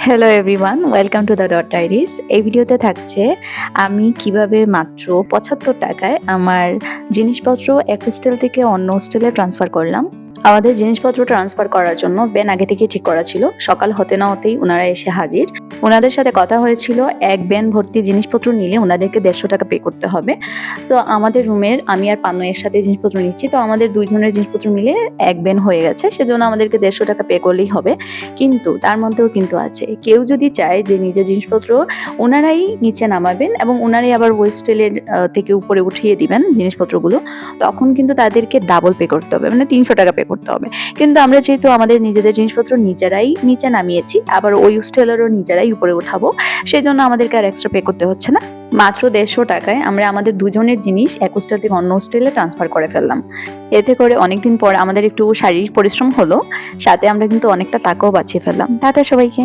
Hello everyone, welcome to the dot diaries. এই ভিডিওতে থাকছে আমি কিভাবে মাত্র ৳৭৫ আমার জিনিসপত্র এক হোস্টেল থেকে অন্য হোস্টেলে ট্রান্সফার করলাম। আমাদের জিনিসপত্র ট্রান্সফার করার জন্য ভ্যান আগে থেকেই ঠিক করা ছিল। সকাল হতে না হতেই উনারা এসে হাজির। উনাদের সাথে কথা হয়েছিল, এক ভ্যান ভর্তি জিনিসপত্র নিলে উনাদেরকে ৳১৫০ পে করতে হবে। সো আমাদের রুমের আমি আর পানু একসাথে জিনিসপত্র নিচ্ছি। তো আমাদের ২ জনের জিনিসপত্র মিলে এক ভ্যান হয়ে গেছে। সেজন্য আমাদেরকে ৳১৫০ পে করলেই হবে। কিন্তু তার মধ্যেও কিন্তু আছে, কেউ যদি চায় যে নিজের জিনিসপত্র ওনারাই নিচে নামাবেন এবং ওনারাই আবার হোস্টেলের থেকে উপরে উঠিয়ে দিবেন জিনিসপত্রগুলো, তখন কিন্তু তাদেরকে ডাবল পে করতে হবে, মানে ৳৩০০ পে করতে হবে। কিন্তু আমরা যেহেতু আমাদের নিজেদের জিনিসপত্র নিজেরাই নিচে নামিয়েছি, আবার ওই হোস্টেলেরও নিজেরাই উপরে উঠাবো, সেজন্য আমাদেরকে আর এক্সট্রা পে করতে হচ্ছে না। মাত্র ৳১৫০ আমরা আমাদের দুজনের জিনিস এক হোস্টেল থেকে অন্য হোস্টেলে ট্রান্সফার করে ফেললাম। এতে করে অনেকদিন পর আমাদের একটু শারীরিক পরিশ্রম হলো, সাথে আমরা কিন্তু অনেকটা টাকাও বাঁচিয়ে ফেললাম। টাটা সবাইকে।